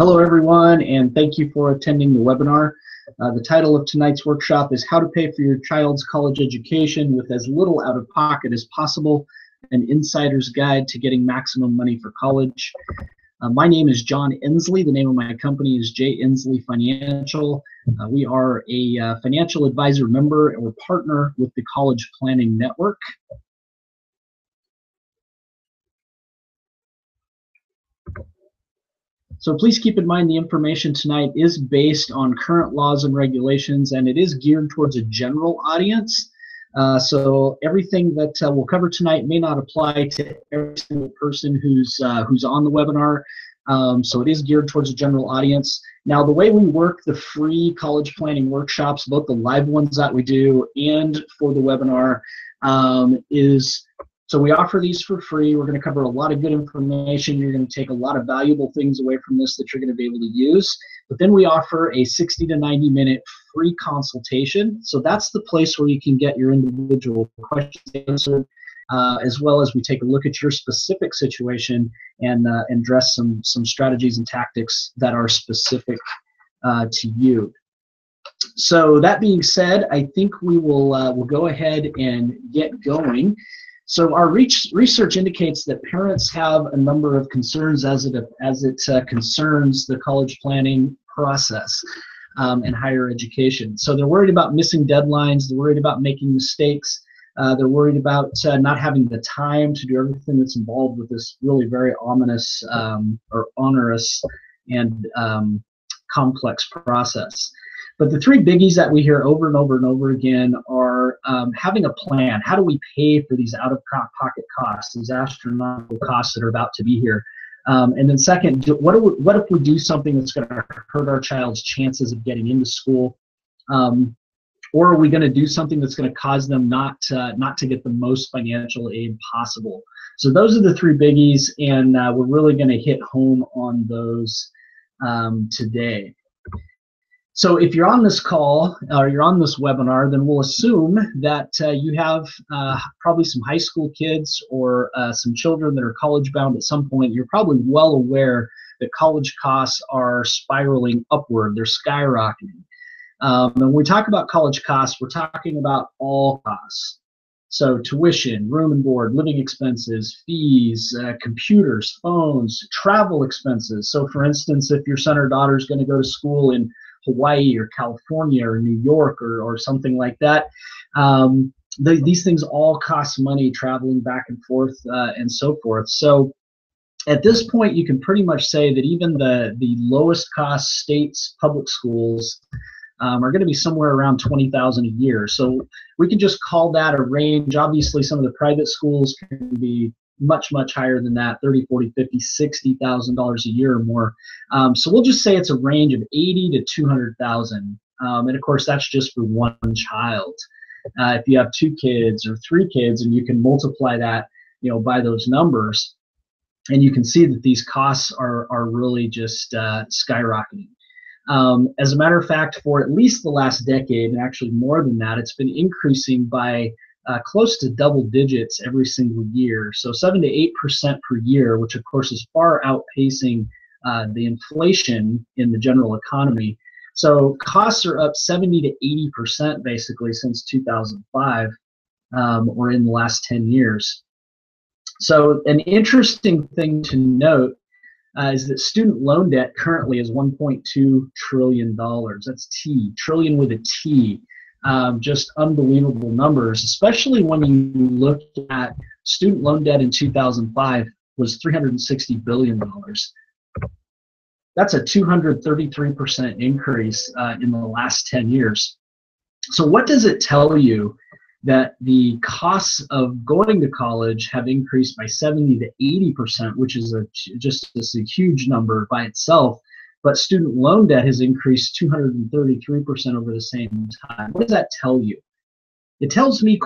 Hello, everyone, and thank you for attending the webinar. The title of tonight's workshop is How to Pay for Your Child's College Education with as little out of pocket as possible, an insider's guide to getting maximum money for college. My name is John Inslee. The name of my company is J. Inslee Financial. We are a financial advisor member or partner with the College Planning Network. So please keep in mind the information tonight is based on current laws and regulations, and it is geared towards a general audience. So everything that we'll cover tonight may not apply to every single person who's on the webinar. So it is geared towards a general audience. Now, the way we work the free college planning workshops, both the live ones that we do and for the webinar, is so we offer these for free. We're going to cover a lot of good information. You're going to take a lot of valuable things away from this that you're going to be able to use. But then we offer a 60 to 90 minute free consultation. So that's the place where you can get your individual questions answered, as well as we take a look at your specific situation and address some strategies and tactics that are specific to you. So that being said, I think we will we'll go ahead and get going. So our research indicates that parents have a number of concerns as it concerns the college planning process in higher education. So they're worried about missing deadlines, they're worried about making mistakes, they're worried about not having the time to do everything that's involved with this really very ominous or onerous and complex process. But the three biggies that we hear over and over and over again are having a plan. How do we pay for these out-of-pocket costs, these astronomical costs that are about to be here? And then second, what if we do something that's going to hurt our child's chances of getting into school? Or are we going to do something that's going to cause them not to get the most financial aid possible? So those are the three biggies, and we're really going to hit home on those today. So if you're on this call or you're on this webinar, then we'll assume that you have probably some high school kids or some children that are college bound at some point. You're probably well aware that college costs are spiraling upward. They're skyrocketing. And when we talk about college costs, we're talking about all costs. So tuition, room and board, living expenses, fees, computers, phones, travel expenses. So for instance, if your son or daughter is going to go to school in Hawaii or California or New York or something like that, these things all cost money, traveling back and forth and so forth. So at this point, you can pretty much say that even the lowest cost states public schools are going to be somewhere around $20,000 a year. So we can just call that a range. Obviously, some of the private schools can be much higher than that, $30,000, $40,000, $50,000, $60,000 a year or more. So we'll just say it's a range of $80,000 to $200,000, and of course that's just for one child. If you have 2 kids or 3 kids, and you can multiply that, by those numbers, and you can see that these costs are really just skyrocketing. As a matter of fact, for at least the last decade, and actually more than that, it's been increasing by close to double digits every single year. So 7 to 8% per year, which of course is far outpacing the inflation in the general economy. So costs are up 70 to 80% basically since 2005, or in the last 10 years. So an interesting thing to note is that student loan debt currently is $1.2 trillion. That's T, trillion with a T. Just unbelievable numbers, especially when you look at student loan debt in 2005 was $360 billion. That's a 233% increase in the last 10 years. So what does it tell you that the costs of going to college have increased by 70 to 80%, which is just a huge number by itself? But student loan debt has increased 233% over the same time. What does that tell you? It tells me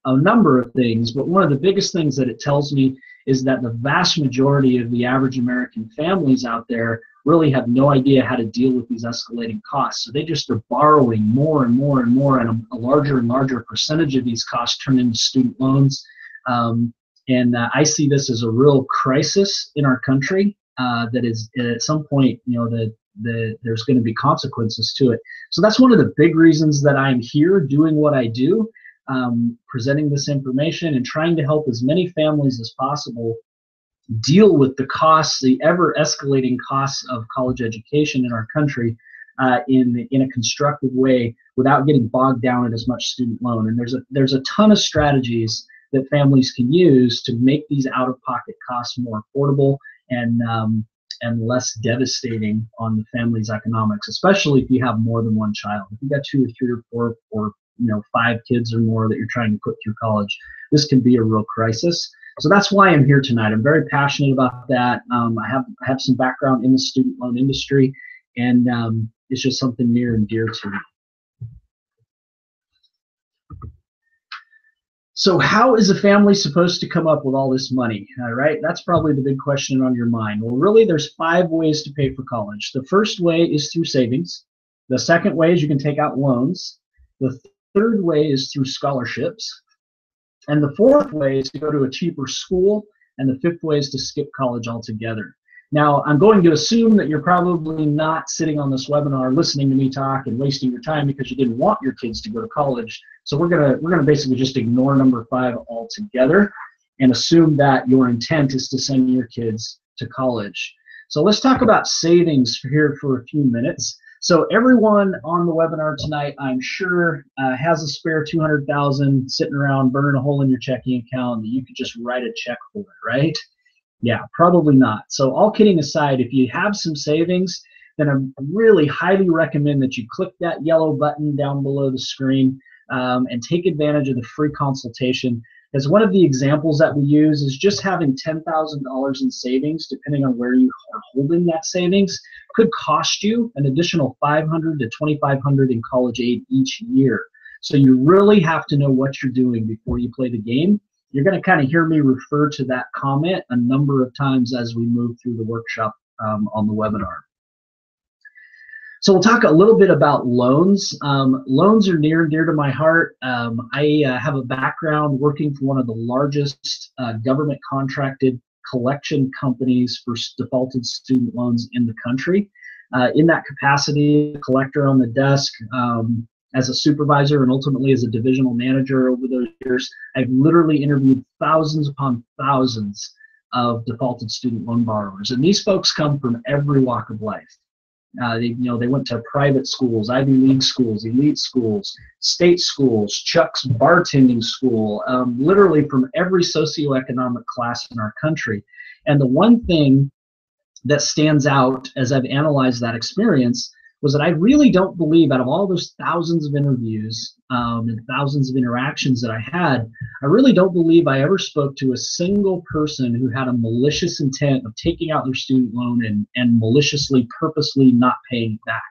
a number of things, but one of the biggest things that it tells me is that the vast majority of the average American families out there really have no idea how to deal with these escalating costs. So they just are borrowing more and more and more, and a larger and larger percentage of these costs turn into student loans. And I see this as a real crisis in our country. that is at some point, there's going to be consequences to it. So that's one of the big reasons that I'm here doing what I do, presenting this information and trying to help as many families as possible deal with the costs, the ever escalating costs of college education in our country in a constructive way without getting bogged down in as much student loan. And there's a ton of strategies that families can use to make these out-of-pocket costs more affordable and less devastating on the family's economics, especially if you have more than one child. If you've got 2 or 3 or 4 or 5 kids or more that you're trying to put through college, this can be a real crisis. So that's why I'm here tonight. I'm very passionate about that. I have some background in the student loan industry, and it's just something near and dear to me. So how is a family supposed to come up with all this money? All right, that's probably the big question on your mind. Well, really, there's 5 ways to pay for college. The first way is through savings. The second way is you can take out loans. The third way is through scholarships. And the fourth way is to go to a cheaper school. And the fifth way is to skip college altogether. Now, I'm going to assume that you're probably not sitting on this webinar listening to me talk and wasting your time because you didn't want your kids to go to college. So we're gonna basically just ignore number 5 altogether and assume that your intent is to send your kids to college. So let's talk about savings here for a few minutes. So everyone on the webinar tonight, I'm sure, has a spare $200,000 sitting around burning a hole in your checking account that you could just write a check for, right? Yeah, probably not. So all kidding aside, if you have some savings, then I really highly recommend that you click that yellow button down below the screen and take advantage of the free consultation. As one of the examples that we use is just having $10,000 in savings, depending on where you are holding that savings, could cost you an additional $500 to $2,500 in college aid each year. So you really have to know what you're doing before you play the game. You're going to kind of hear me refer to that comment a number of times as we move through the workshop on the webinar. So we'll talk a little bit about loans. Loans are near and dear to my heart. I have a background working for one of the largest government contracted collection companies for defaulted student loans in the country. In that capacity, collector on the desk, as a supervisor and ultimately as a divisional manager over those years, I've literally interviewed thousands upon thousands of defaulted student loan borrowers. And these folks come from every walk of life. They went to private schools, Ivy League schools, elite schools, state schools, Chuck's bartending school, literally from every socioeconomic class in our country. And the one thing that stands out as I've analyzed that experience was that I really don't believe, out of all those thousands of interviews and thousands of interactions that I had, I really don't believe I ever spoke to a single person who had a malicious intent of taking out their student loan and maliciously, purposely not paying it back,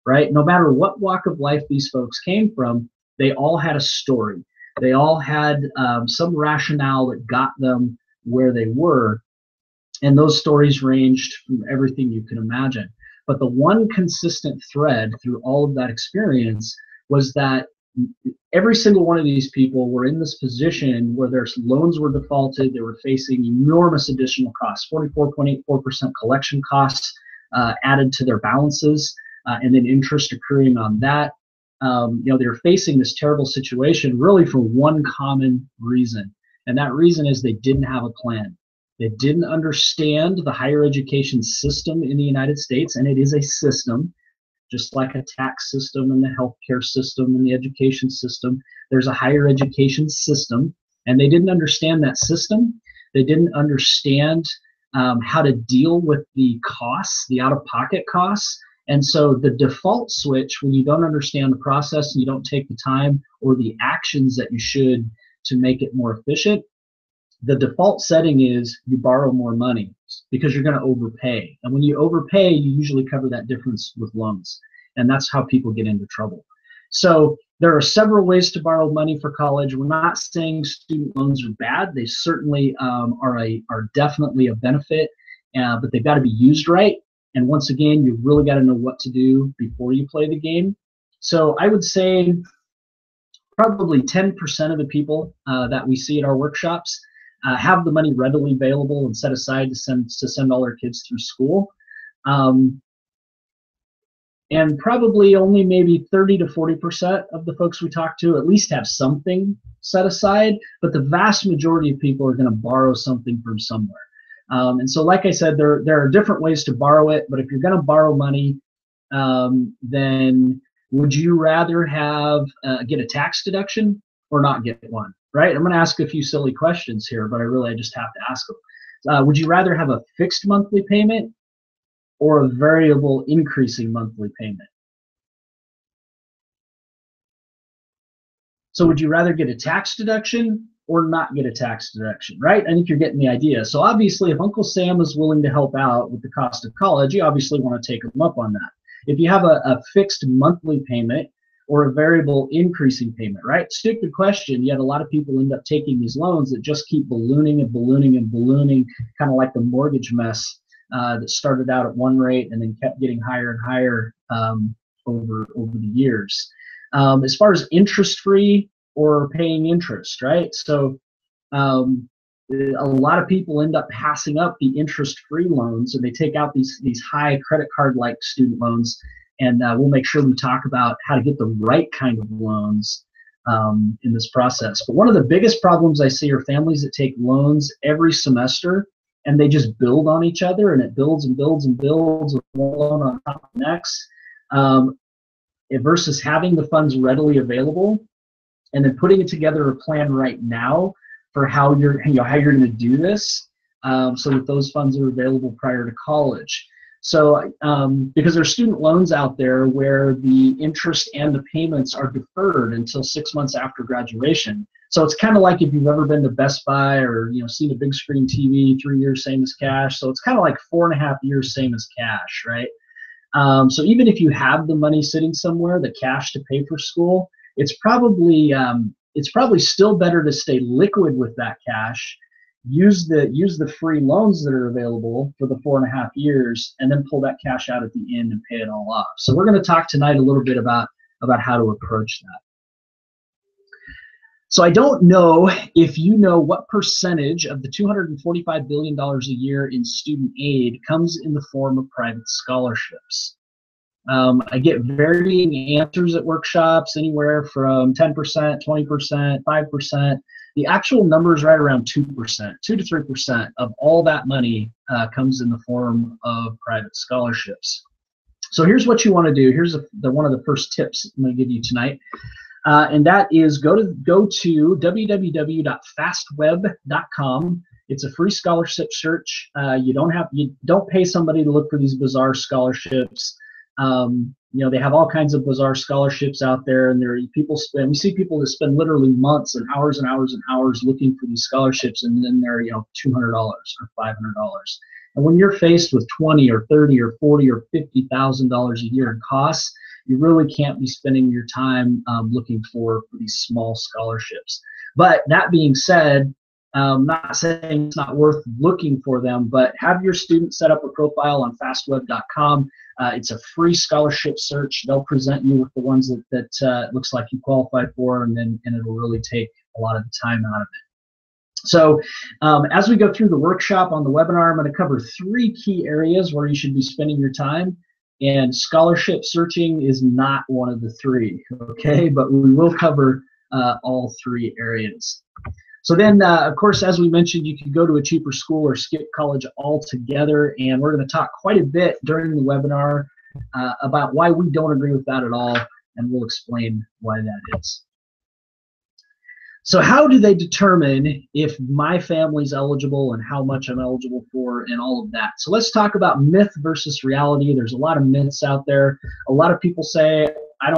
right? No matter what walk of life these folks came from, they all had a story. They all had some rationale that got them where they were, and those stories ranged from everything you can imagine. But the one consistent thread through all of that experience was that every single one of these people were in this position where their loans were defaulted. They were facing enormous additional costs, 44.84% collection costs added to their balances, and then interest accruing on that. They're facing this terrible situation really for one common reason, and that reason is they didn't have a plan. They didn't understand the higher education system in the United States, and it is a system, just like a tax system and the healthcare system and the education system. There's a higher education system, and they didn't understand that system. They didn't understand how to deal with the costs, the out-of-pocket costs. And so the default switch, when you don't understand the process and you don't take the time or the actions that you should to make it more efficient, the default setting is you borrow more money because you're going to overpay. And when you overpay, you usually cover that difference with loans. And that's how people get into trouble. So there are several ways to borrow money for college. We're not saying student loans are bad. They certainly are definitely a benefit, but they've got to be used right. And once again, you've really got to know what to do before you play the game. So I would say probably 10% of the people that we see at our workshops have the money readily available and set aside to send all their kids through school. And probably only maybe 30 to 40% of the folks we talk to at least have something set aside, but the vast majority of people are going to borrow something from somewhere. And so, like I said, there are different ways to borrow it, but if you're going to borrow money, then would you rather have get a tax deduction or not get one, right? I'm going to ask a few silly questions here, but I just have to ask them. Would you rather have a fixed monthly payment or a variable increasing monthly payment? So would you rather get a tax deduction or not get a tax deduction, right? I think you're getting the idea. So obviously, if Uncle Sam is willing to help out with the cost of college, you obviously want to take him up on that. If you have a fixed monthly payment or a variable increasing payment, right? Stupid question, yet a lot of people end up taking these loans that just keep ballooning and ballooning and ballooning, kind of like the mortgage mess that started out at one rate and then kept getting higher and higher over the years. As far as interest-free or paying interest, right? So a lot of people end up passing up the interest-free loans, and they take out these high credit card-like student loans, and we'll make sure we talk about how to get the right kind of loans in this process. But one of the biggest problems I see are families that take loans every semester and they just build on each other, and it builds and builds and builds, one loan on top of the next, versus having the funds readily available and then putting together a plan right now for how you're going to do this, so that those funds are available prior to college. So because there's student loans out there where the interest and the payments are deferred until 6 months after graduation. So it's kind of like if you've ever been to Best Buy or seen a big screen TV, 3 years same as cash. So it's kind of like 4.5 years same as cash, right? So even if you have the money sitting somewhere, the cash to pay for school, it's probably still better to stay liquid with that cash, use the free loans that are available for the 4.5 years, and then pull that cash out at the end and pay it all off. So we're going to talk tonight a little bit about how to approach that. So I don't know if you know what percentage of the $245 billion a year in student aid comes in the form of private scholarships. I get varying answers at workshops, anywhere from 10%, 20%, 5%. The actual number is right around 2%, 2 to 3% of all that money comes in the form of private scholarships. So here's what you want to do. Here's one of the first tips I'm going to give you tonight. And that is go to www.fastweb.com. It's a free scholarship search. You don't pay somebody to look for these bizarre scholarships. They have all kinds of bizarre scholarships out there, and we see people that spend literally months and hours and hours and hours looking for these scholarships, and then they're $200 or $500. And when you're faced with $20 or $30 or $40 or $50,000 a year in costs, you really can't be spending your time looking for these small scholarships. But that being said, not saying it's not worth looking for them, but have your student set up a profile on fastweb.com. It's a free scholarship search. They'll present you with the ones that it looks like you qualify for, and it'll really take a lot of the time out of it. So as we go through the workshop on the webinar, I'm going to cover 3 key areas where you should be spending your time. And scholarship searching is not one of the 3, okay? But we will cover all 3 areas. So then, of course, as we mentioned, you can go to a cheaper school or skip college altogether. And we're going to talk quite a bit during the webinar about why we don't agree with that at all. And we'll explain why that is. So how do they determine if my family's eligible and how much I'm eligible for and all of that? So let's talk about myth versus reality. There's a lot of myths out there. A lot of people say, I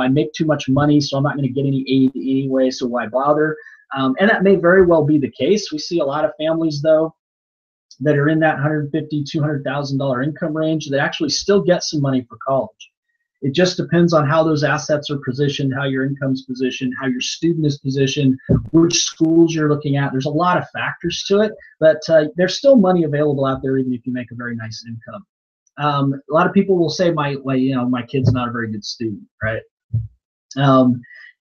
make too much money, so I'm not going to get any aid anyway, so why bother? And that may very well be the case. We see a lot of families, though, that are in that $150,000, $200,000 income range that actually still get some money for college. It just depends on how those assets are positioned, how your income's positioned, how your student is positioned, which schools you're looking at. There's a lot of factors to it, but there's still money available out there even if you make a very nice income. A lot of people will say, my kid's not a very good student, right?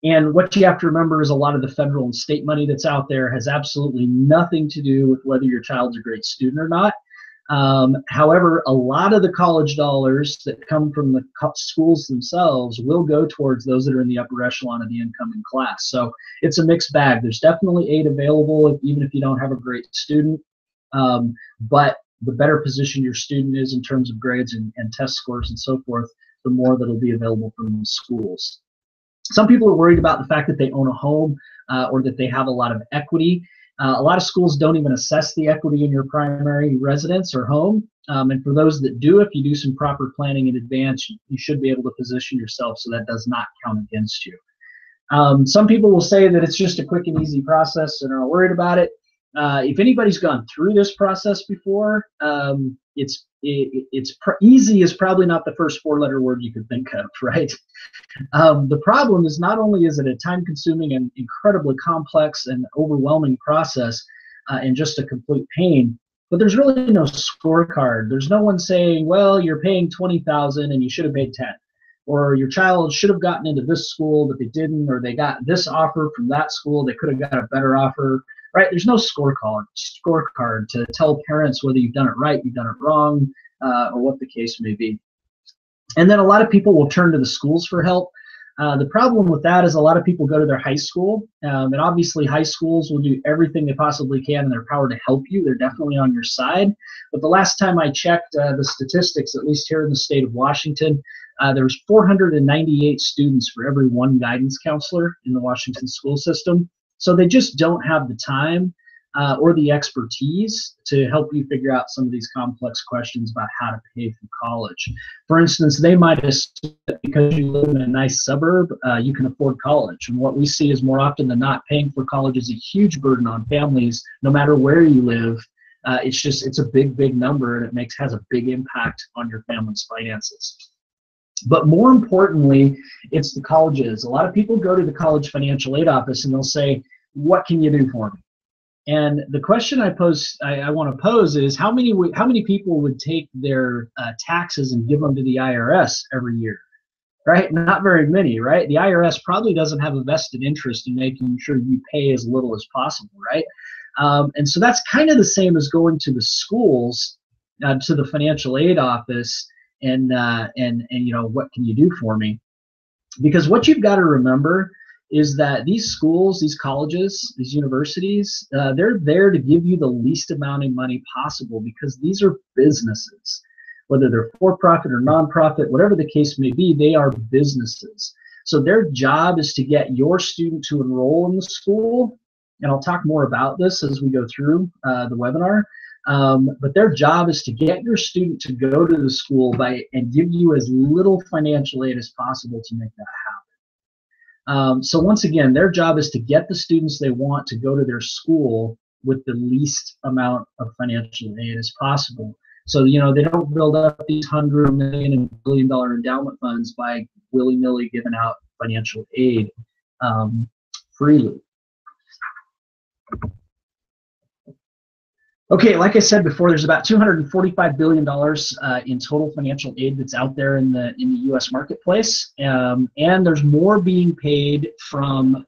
And what you have to remember is a lot of the federal and state money that's out there has absolutely nothing to do with whether your child's a great student or not. However, a lot of the college dollars that come from the schools themselves will go towards those that are in the upper echelon of the incoming class. So it's a mixed bag. There's definitely aid available, even if you don't have a great student. But the better position your student is in terms of grades and test scores and so forth, the more that'll be available from the schools. Some people are worried about the fact that they own a home or that they have a lot of equity. A lot of schools don't even assess the equity in your primary residence or home. And for those that do, if you do some proper planning in advance, you should be able to position yourself so that does not count against you. Some people will say that it's just a quick and easy process and are not worried about it. If anybody's gone through this process before, easy is probably not the first four-letter word you could think of, right? The problem is not only is it a time-consuming and incredibly complex and overwhelming process and just a complete pain, but there's really no scorecard. There's no one saying, well, you're paying $20,000 and you should have paid 10, or your child should have gotten into this school but they didn't, or they got this offer from that school, they could have got a better offer. Right? There's no scorecard to tell parents whether you've done it right, you've done it wrong, or what the case may be. And then a lot of people will turn to the schools for help. The problem with that is a lot of people go to their high school, and obviously high schools will do everything they possibly can in their power to help you. They're definitely on your side. But the last time I checked the statistics, at least here in the state of Washington, there's 498 students for every one guidance counselor in the Washington school system. So they just don't have the time or the expertise to help you figure out some of these complex questions about how to pay for college. For instance, they might assume that because you live in a nice suburb, you can afford college. And what we see is more often than not, paying for college is a huge burden on families, no matter where you live. It's a big, big number, and it has a big impact on your family's finances. But more importantly, it's the colleges. A lot of people go to the college financial aid office and they'll say, what can you do for me? And the question I want to pose is, how many people would take their taxes and give them to the IRS every year? Right? Not very many, right? The IRS probably doesn't have a vested interest in making sure you pay as little as possible, right? And so that's kind of the same as going to the schools, to the financial aid office, and what can you do for me? Because what you've got to remember is that these schools, these colleges, these universities, they're there to give you the least amount of money possible, because these are businesses. Whether they're for-profit or non-profit, whatever the case may be, they are businesses. So their job is to get your student to enroll in the school, and I'll talk more about this as we go through the webinar. But their job is to get your student to go to the school and give you as little financial aid as possible to make that happen. So once again, their job is to get the students they want to go to their school with the least amount of financial aid as possible. So, they don't build up these $100 million and $1 billion endowment funds by willy-nilly giving out financial aid freely. Okay, like I said before, there's about $245 billion in total financial aid that's out there in the U.S. marketplace, and there's more being paid from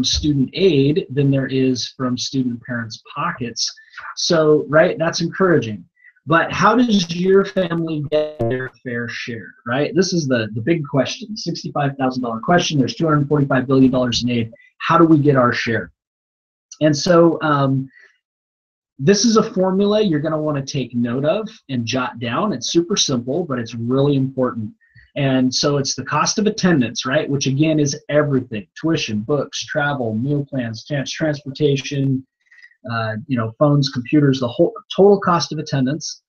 student aid than there is from student parents' pockets. So, right, that's encouraging. But how does your family get their fair share, right? This is the big question, $65,000 question. There's $245 billion in aid. How do we get our share? And so this is a formula you're going to want to take note of and jot down. It's super simple, but it's really important. And so it's the cost of attendance, right? Which again is everything: tuition, books, travel, meal plans, transportation, phones, computers, the whole total cost of attendance,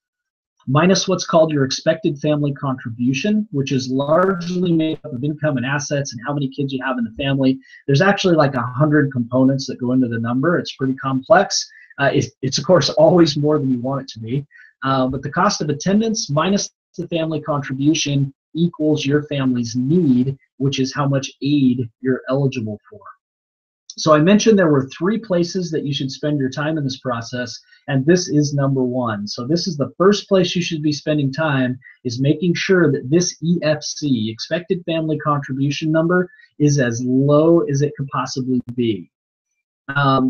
minus what's called your expected family contribution, which is largely made up of income and assets and how many kids you have in the family. There's actually like 100 components that go into the number. It's pretty complex. It's of course always more than you want it to be. But the cost of attendance minus the family contribution equals your family's need, which is how much aid you're eligible for. So I mentioned there were 3 places that you should spend your time in this process, and this is number 1. So this is the first place you should be spending time, is making sure that this EFC, expected family contribution number, is as low as it could possibly be.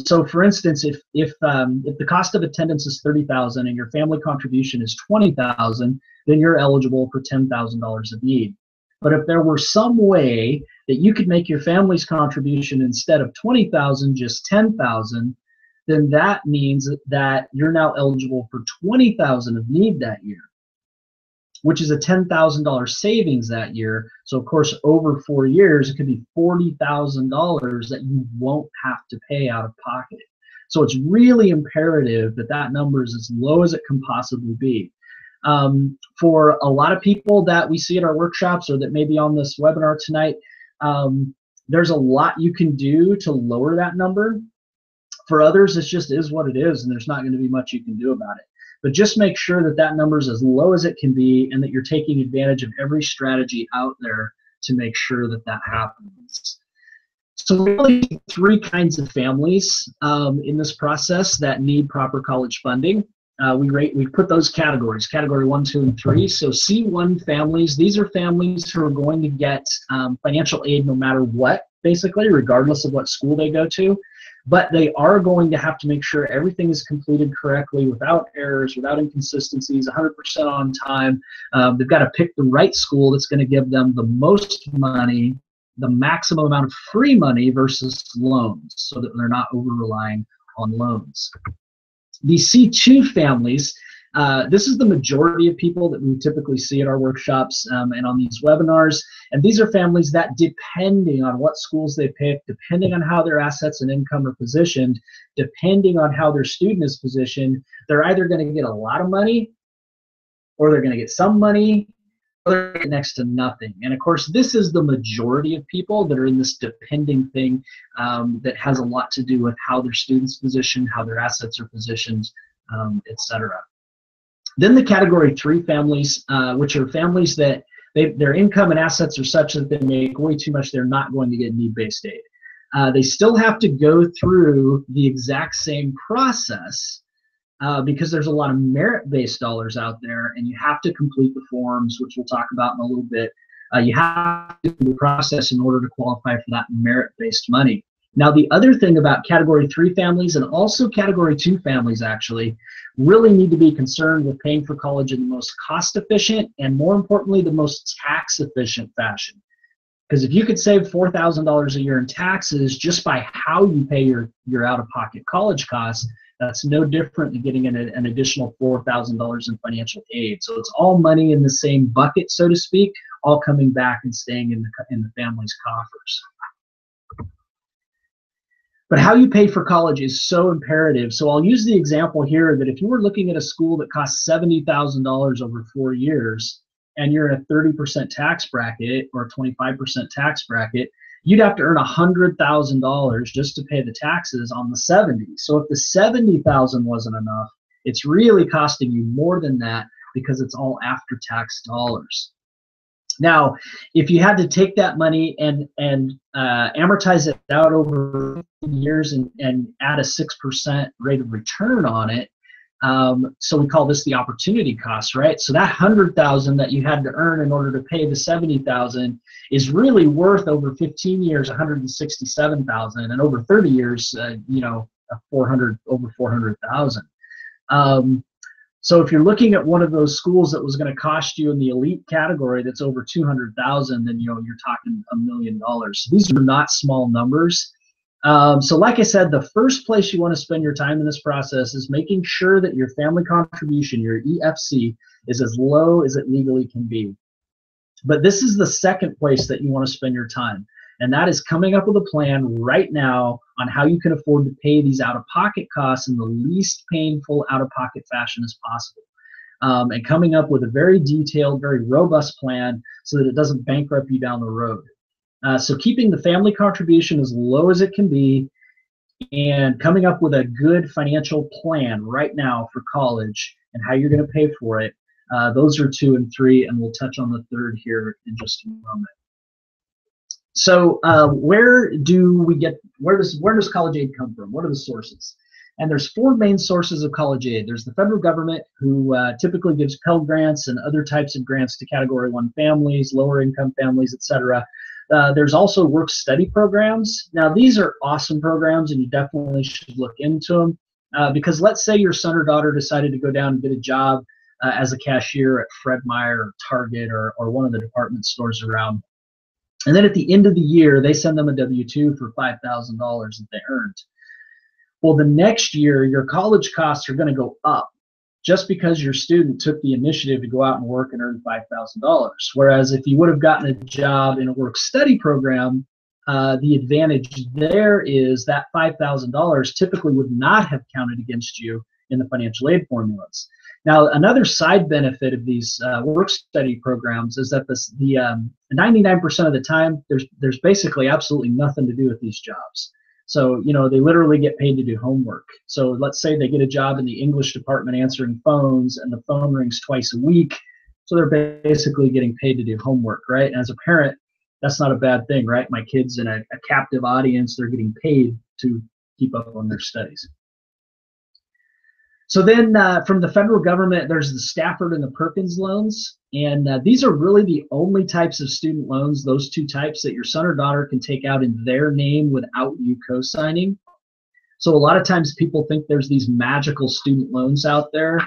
So for instance, if the cost of attendance is $30,000 and your family contribution is $20,000, then you're eligible for $10,000 of need. But if there were some way that you could make your family's contribution, instead of $20,000 just $10,000, then that means that you're now eligible for $20,000 of need that year, which is a $10,000 savings that year. So of course, over 4 years, it could be $40,000 that you won't have to pay out of pocket. So it's really imperative that that number is as low as it can possibly be. For a lot of people that we see at our workshops or that may be on this webinar tonight, there's a lot you can do to lower that number. For others, it just is what it is, and there's not going to be much you can do about it. But just make sure that that number is as low as it can be, and that you're taking advantage of every strategy out there to make sure that that happens. So really 3 kinds of families in this process that need proper college funding. We put those categories, category 1, 2, and 3. So C1 families, these are families who are going to get financial aid no matter what, basically, regardless of what school they go to. But they are going to have to make sure everything is completed correctly, without errors, without inconsistencies, 100% on time. They've got to pick the right school that's going to give them the most money, the maximum amount of free money versus loans, so that they're not over-relying on loans. The C2 families, this is the majority of people that we typically see at our workshops and on these webinars. And these are families that, depending on what schools they pick, depending on how their assets and income are positioned, depending on how their student is positioned, they're either going to get a lot of money, or they're going to get some money, or they're going to get next to nothing. And of course, this is the majority of people that are in this depending thing that has a lot to do with how their students positioned, how their assets are positioned, etc. Then the category 3 families, which are families that their income and assets are such that they make way too much, they're not going to get need-based aid. They still have to go through the exact same process because there's a lot of merit-based dollars out there, and you have to complete the forms, which we'll talk about in a little bit. You have to do the process in order to qualify for that merit-based money. Now, the other thing about category 3 families, and also category 2 families actually, really need to be concerned with paying for college in the most cost-efficient and, more importantly, the most tax-efficient fashion. Because if you could save $4,000 a year in taxes just by how you pay your out-of-pocket college costs, that's no different than getting an additional $4,000 in financial aid. So it's all money in the same bucket, so to speak, all coming back and staying in the family's coffers. But how you pay for college is so imperative. So I'll use the example here that if you were looking at a school that costs $70,000 over 4 years, and you're in a 30% tax bracket or a 25% tax bracket, you'd have to earn $100,000 just to pay the taxes on the 70. So if the 70,000 wasn't enough, it's really costing you more than that because it's all after-tax dollars. Now, if you had to take that money and amortize it out over years and add a 6% rate of return on it, so we call this the opportunity cost, right? So that $100,000 that you had to earn in order to pay the $70,000 is really worth over 15 years $167,000, and over 30 years, over $400,000. So if you're looking at one of those schools that was going to cost you in the elite category that's over $200,000, then you're talking $1 million. So these are not small numbers. So like I said, the first place you want to spend your time in this process is making sure that your family contribution, your EFC, is as low as it legally can be. But this is the second place that you want to spend your time, and that is coming up with a plan right now on how you can afford to pay these out-of-pocket costs in the least painful out-of-pocket fashion as possible. And coming up with a very detailed, very robust plan so that it doesn't bankrupt you down the road. So keeping the family contribution as low as it can be and coming up with a good financial plan right now for college and how you're going to pay for it, those are 2 and 3, and we'll touch on the third here in just a moment. So where does college aid come from? What are the sources? And there's four main sources of college aid. There's the federal government, who typically gives Pell Grants and other types of grants to Category 1 families, lower income families, etc. There's also work-study programs. Now, these are awesome programs, and you definitely should look into them, because let's say your son or daughter decided to go down and get a job as a cashier at Fred Meyer or Target or one of the department stores around. And then at the end of the year, they send them a W-2 for $5,000 that they earned. Well, the next year, your college costs are going to go up just because your student took the initiative to go out and work and earn $5,000. Whereas if you would have gotten a job in a work-study program, the advantage there is that $5,000 typically would not have counted against you in the financial aid formulas. Now, another side benefit of these work-study programs is that the 99% of the time, there's basically absolutely nothing to do with these jobs. So, they literally get paid to do homework. So let's say they get a job in the English department answering phones, and the phone rings twice a week. So they're basically getting paid to do homework, right? And as a parent, that's not a bad thing, right? My kid's in a captive audience. They're getting paid to keep up on their studies. So then from the federal government, there's the Stafford and the Perkins loans. And these are really the only types of student loans, those two types, that your son or daughter can take out in their name without you co-signing. So a lot of times people think there's these magical student loans out there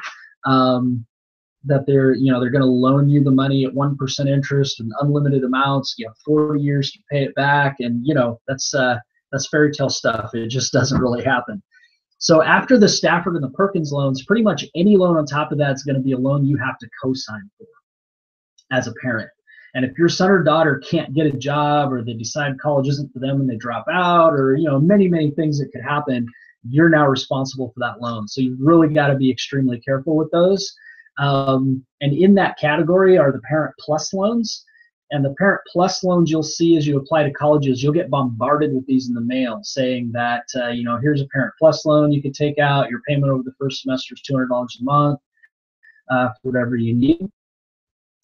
that they're going to loan you the money at 1% interest and unlimited amounts. You have 4 years to pay it back. And, that's fairy tale stuff. It just doesn't really happen. So after the Stafford and the Perkins loans, pretty much any loan on top of that is going to be a loan you have to co-sign for as a parent. And if your son or daughter can't get a job, or they decide college isn't for them and they drop out, or many, many things that could happen, you're now responsible for that loan. So you really got to be extremely careful with those. And in that category are the Parent Plus loans. And the Parent Plus loans you'll see as you apply to colleges, you'll get bombarded with these in the mail saying that, here's a Parent Plus loan you can take out. Your payment over the first semester is $200 a month, for whatever you need.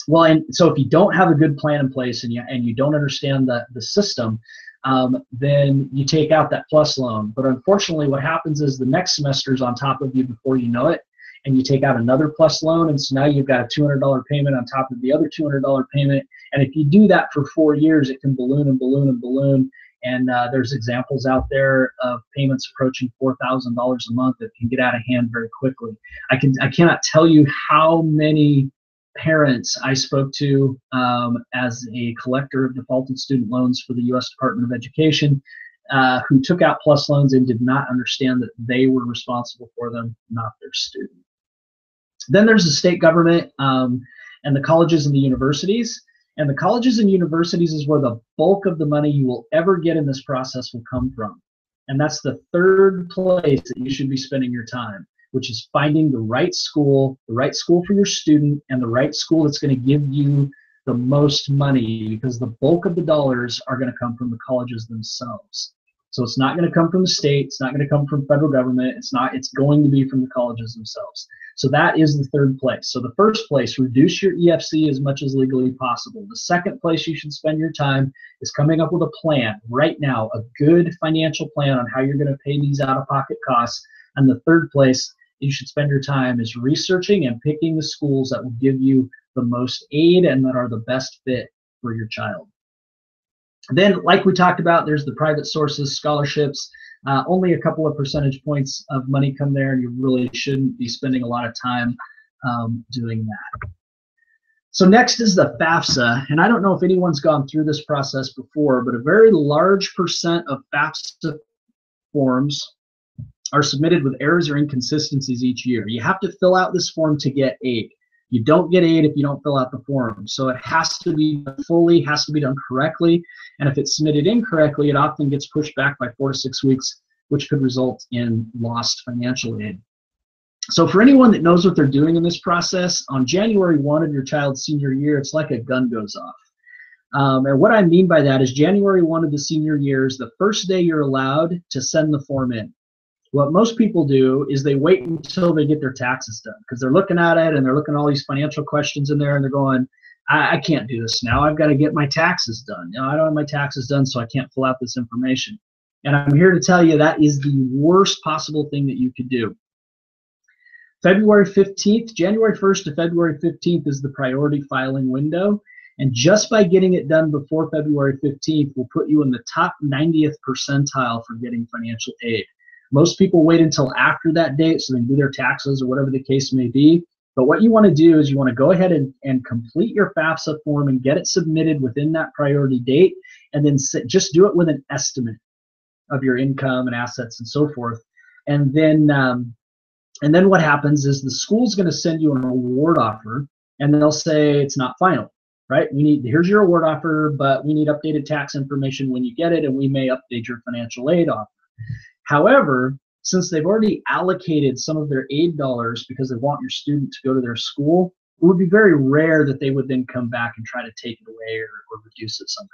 Well, and so if you don't have a good plan in place and you don't understand the system, then you take out that Plus loan. But unfortunately, what happens is the next semester is on top of you before you know it, and you take out another Plus loan, and so now you've got a $200 payment on top of the other $200 payment. And if you do that for 4 years, it can balloon and balloon and balloon. And there's examples out there of payments approaching $4,000 a month that can get out of hand very quickly. I cannot tell you how many parents I spoke to as a collector of defaulted student loans for the U.S. Department of Education, who took out Plus loans and did not understand that they were responsible for them, not their student. Then there's the state government and the colleges and the universities. And the colleges and universities is where the bulk of the money you will ever get in this process will come from. And that's the third place that you should be spending your time, which is finding the right school for your student, and the right school that's going to give you the most money, because the bulk of the dollars are going to come from the colleges themselves. So it's not going to come from the state, it's not going to come from federal government, it's going to be from the colleges themselves. So that is the third place. So the first place, reduce your EFC as much as legally possible. The second place you should spend your time is coming up with a plan right now, a good financial plan on how you're going to pay these out-of-pocket costs. And the third place you should spend your time is researching and picking the schools that will give you the most aid and that are the best fit for your child. Then, like we talked about, there's the private sources, scholarships. Only a couple of percentage points of money come there, and you really shouldn't be spending a lot of time doing that. So next is the FAFSA, and I don't know if anyone's gone through this process before, but a very large percent of FAFSA forms are submitted with errors or inconsistencies each year. You have to fill out this form to get aid. You don't get aid if you don't fill out the form. So it has to be done fully, has to be done correctly. And if it's submitted incorrectly, it often gets pushed back by 4 to 6 weeks, which could result in lost financial aid. So for anyone that knows what they're doing in this process, on January 1 of your child's senior year, it's like a gun goes off. And what I mean by that is January 1 of the senior year is the first day you're allowed to send the form in. What most people do is they wait until they get their taxes done, because they're looking at it and they're looking at all these financial questions in there and they're going, I can't do this now. I've got to get my taxes done. I don't have my taxes done, so I can't fill out this information. And I'm here to tell you that is the worst possible thing that you could do. February 15th, January 1st to February 15th is the priority filing window. And just by getting it done before February 15th will put you in the top 90th percentile for getting financial aid. Most people wait until after that date so they can do their taxes or whatever the case may be. But what you want to do is you want to go ahead and complete your FAFSA form and get it submitted within that priority date, and then just do it with an estimate of your income and assets and so forth. And then what happens is the school's going to send you an award offer, and they'll say it's not final, right? Here's your award offer, but we need updated tax information when you get it, and we may update your financial aid offer. However, since they've already allocated some of their aid dollars because they want your student to go to their school, it would be very rare that they would then come back and try to take it away or reduce it somehow.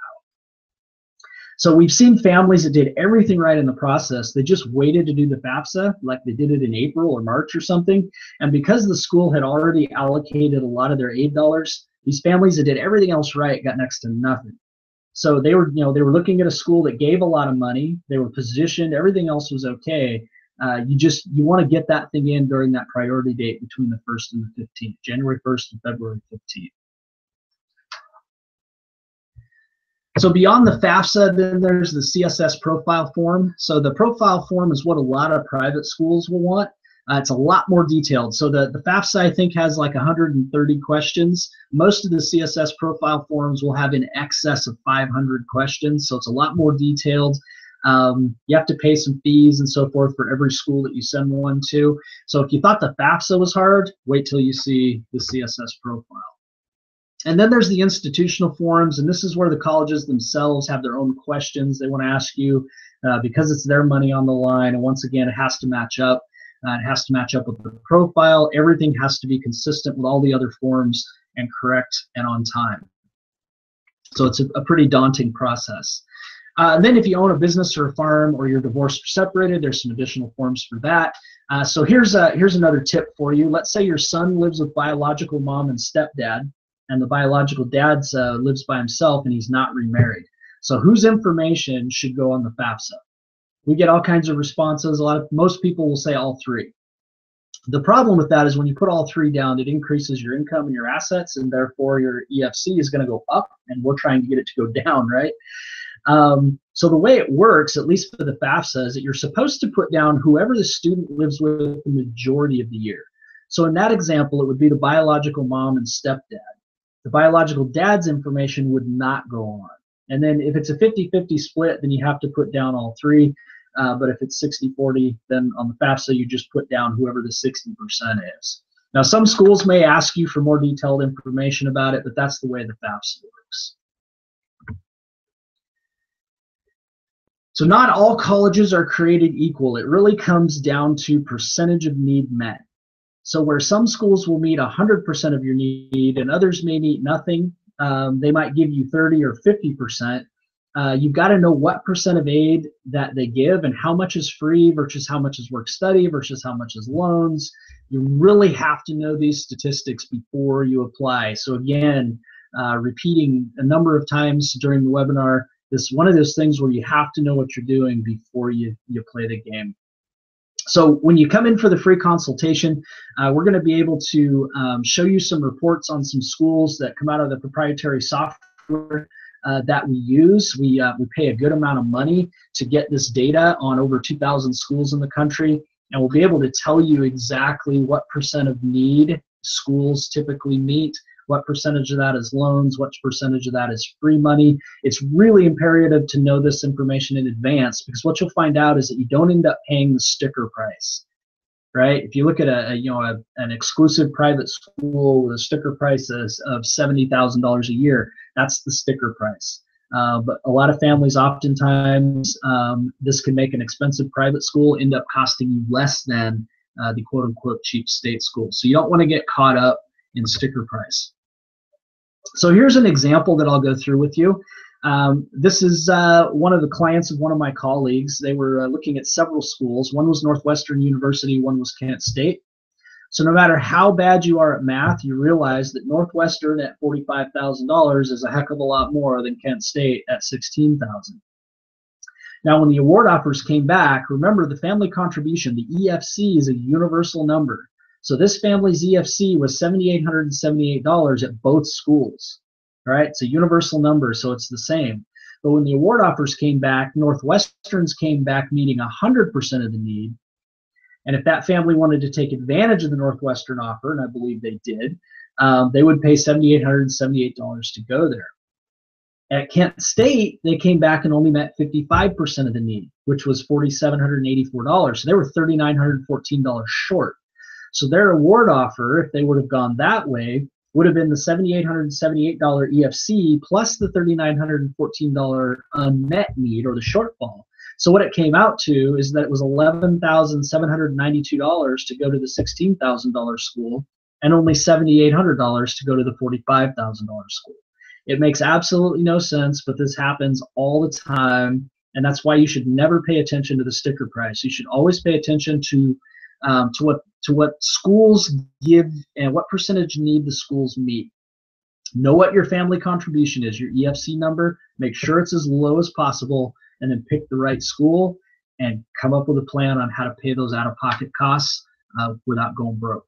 So we've seen families that did everything right in the process. They just waited to do the FAFSA, like they did it in April or March or something. And because the school had already allocated a lot of their aid dollars, these families that did everything else right got next to nothing. So they were looking at a school that gave a lot of money. They were positioned. Everything else was okay. You want to get that thing in during that priority date between the 1st and the 15th, January 1st and February 15th. So beyond the FAFSA, then there's the CSS profile form. So the profile form is what a lot of private schools will want. It's a lot more detailed. So the FAFSA, I think, has like 130 questions. Most of the CSS profile forms will have in excess of 500 questions. So it's a lot more detailed. You have to pay some fees and so forth for every school that you send one to. So if you thought the FAFSA was hard, wait till you see the CSS profile. And then there's the institutional forms, and this is where the colleges themselves have their own questions they want to ask you because it's their money on the line. And once again, it has to match up. It has to match up with the profile. Everything has to be consistent with all the other forms and correct and on time. So it's a pretty daunting process. Then if you own a business or a farm, or you're divorced or separated, there's some additional forms for that. So here's another tip for you. Let's say your son lives with biological mom and stepdad, and the biological dad lives by himself and he's not remarried. So whose information should go on the FAFSA? We get all kinds of responses. Most people will say all three. The problem with that is when you put all three down, it increases your income and your assets, and therefore your EFC is going to go up, and we're trying to get it to go down, right? So the way it works, at least for the FAFSA, is that you're supposed to put down whoever the student lives with the majority of the year. So in that example, it would be the biological mom and stepdad. The biological dad's information would not go on. And then if it's a 50-50 split, then you have to put down all three. But if it's 60-40, then on the FAFSA, you just put down whoever the 60% is. Now, some schools may ask you for more detailed information about it, but that's the way the FAFSA works. So not all colleges are created equal. It really comes down to percentage of need met. So where some schools will meet 100% of your need and others may meet nothing, they might give you 30 or 50%. You've got to know what percent of aid that they give and how much is free versus how much is work study versus how much is loans. You really have to know these statistics before you apply. So again, repeating a number of times during the webinar, this is one of those things where you have to know what you're doing before you play the game. So when you come in for the free consultation, we're going to be able to show you some reports on some schools that come out of the proprietary software that we use. We pay a good amount of money to get this data on over 2,000 schools in the country, and we'll be able to tell you exactly what percent of need schools typically meet, what percentage of that is loans, what percentage of that is free money. It's really imperative to know this information in advance, because what you'll find out is that you don't end up paying the sticker price, right? If you look at an exclusive private school with a sticker price of $70,000 a year, that's the sticker price. But a lot of families, oftentimes, this can make an expensive private school end up costing you less than the quote-unquote cheap state school. So you don't want to get caught up in sticker price. So here's an example that I'll go through with you. This is one of the clients of one of my colleagues. They were looking at several schools. One was Northwestern University, one was Kent State. So no matter how bad you are at math, you realize that Northwestern at $45,000 is a heck of a lot more than Kent State at $16,000. Now, when the award offers came back, remember the family contribution, the EFC, is a universal number. So this family's EFC was $7,878 at both schools. All right, it's a universal number, so it's the same. But when the award offers came back, Northwestern's came back meeting 100% of the need. And if that family wanted to take advantage of the Northwestern offer, and I believe they did, they would pay $7,878 to go there. At Kent State, they came back and only met 55% of the need, which was $4,784. So they were $3,914 short. So their award offer, if they would have gone that way, would have been the $7,878 EFC plus the $3,914 unmet need, or the shortfall. So what it came out to is that it was $11,792 to go to the $16,000 school and only $7,800 to go to the $45,000 school. It makes absolutely no sense, but this happens all the time, and that's why you should never pay attention to the sticker price. You should always pay attention to what schools give and what percentage need the schools meet. Know what your family contribution is, your EFC number. Make sure it's as low as possible, and then pick the right school and come up with a plan on how to pay those out-of-pocket costs without going broke.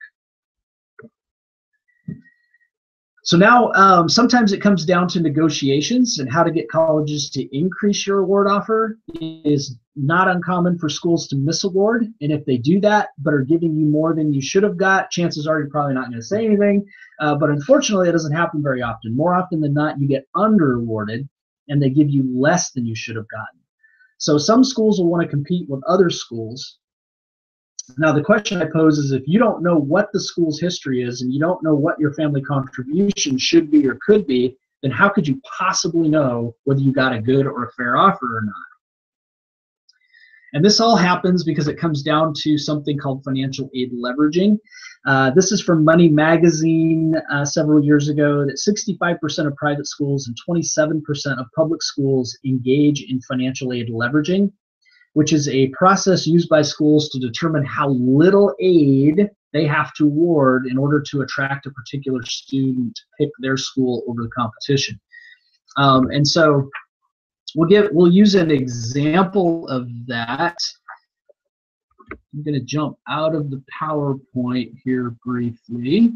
So now sometimes it comes down to negotiations, and how to get colleges to increase your award offer. It is not uncommon for schools to miss award, and if they do that but are giving you more than you should have got, chances are you're probably not going to say anything. But unfortunately, it doesn't happen very often. More often than not, you get under awarded and they give you less than you should have gotten. So some schools will want to compete with other schools. Now, the question I pose is, if you don't know what the school's history is and you don't know what your family contribution should be or could be, then how could you possibly know whether you got a good or a fair offer or not? And this all happens because it comes down to something called financial aid leveraging. This is from Money Magazine several years ago, that 65% of private schools and 27% of public schools engage in financial aid leveraging, which is a process used by schools to determine how little aid they have to award in order to attract a particular student to pick their school over the competition. And so we'll use an example of that. I'm going to jump out of the PowerPoint here briefly.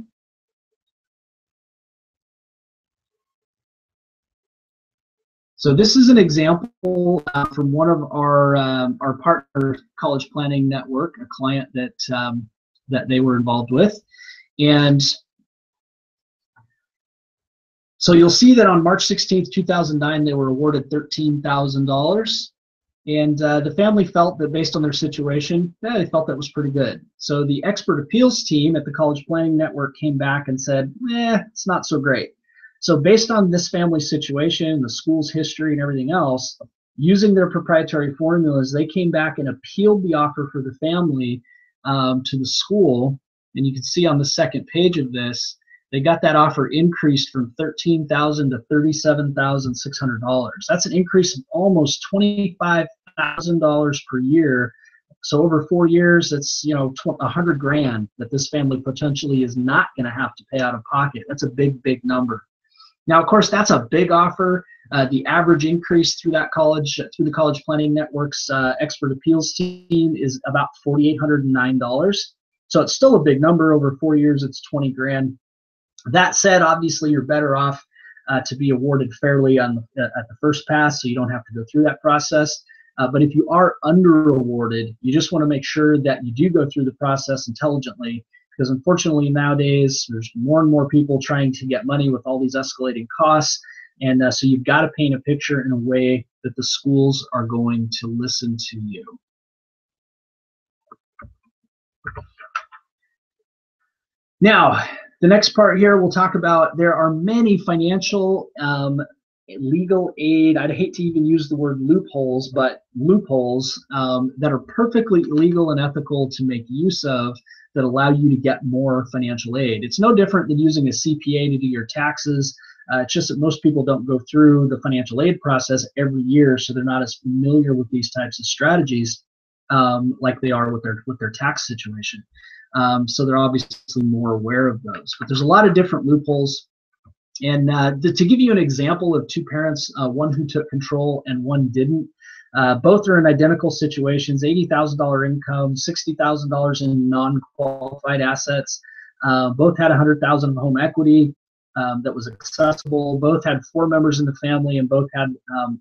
So this is an example from one of our partner College Planning Network, a client that that they were involved with. And so you'll see that on March 16th, 2009, they were awarded $13,000. And the family felt that based on their situation, they felt that was pretty good. So the expert appeals team at the College Planning Network came back and said, it's not so great. So based on this family's situation, the school's history, and everything else, using their proprietary formulas, they came back and appealed the offer for the family to the school. And you can see on the second page of this, they got that offer increased from $13,000 to $37,600. That's an increase of almost $25,000 per year. So over 4 years, that's $100,000 that this family potentially is not going to have to pay out of pocket. That's a big, big number. Now, of course, that's a big offer. The average increase through the College Planning Network's expert appeals team is about $4,809. So it's still a big number. Over 4 years, it's $20,000. That said, obviously, you're better off to be awarded fairly at the first pass, so you don't have to go through that process. But if you are under awarded, you just want to make sure that you do go through the process intelligently, because unfortunately nowadays there's more and more people trying to get money with all these escalating costs, and so you've got to paint a picture in a way that the schools are going to listen to you. Now, the next part here, we'll talk about, there are many financial legal aid, I'd hate to even use the word loopholes, but loopholes that are perfectly legal and ethical to make use of that allow you to get more financial aid. It's no different than using a CPA to do your taxes. It's just that most people don't go through the financial aid process every year, so they're not as familiar with these types of strategies like they are with their tax situation. So they're obviously more aware of those. But there's a lot of different loopholes. And to give you an example of two parents, one who took control and one didn't, both are in identical situations, $80,000 income, $60,000 in non-qualified assets. Both had $100,000 of home equity that was accessible. Both had 4 members in the family, and both had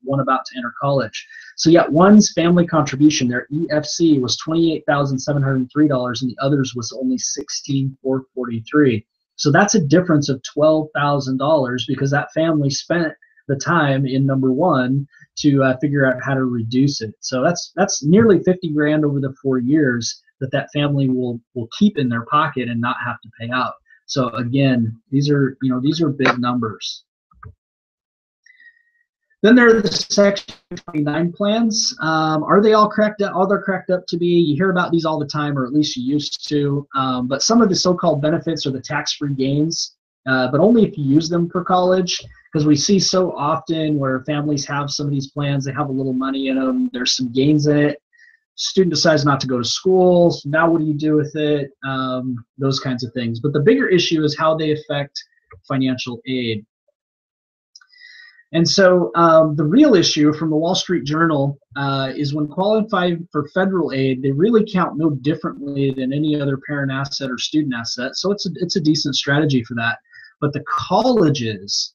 one about to enter college. So yet one's family contribution, their EFC, was $28,703, and the other's was only $16,443. So that's a difference of $12,000 because that family spent the time in number one to figure out how to reduce it. So that's nearly 50 grand over the 4 years that family will keep in their pocket and not have to pay out. So again, these are big numbers. Then there are the Section 29 plans. Are they all correct? All they're cracked up to be? You hear about these all the time, or at least you used to. But some of the so-called benefits are the tax-free gains, but only if you use them for college. Because we see so often where families have some of these plans, they have a little money in them, there's some gains in it. Student decides not to go to school. So now what do you do with it? Those kinds of things. But the bigger issue is how they affect financial aid. And so the real issue from the Wall Street Journal is when qualified for federal aid, they really count no differently than any other parent asset or student asset. So it's a decent strategy for that. But the colleges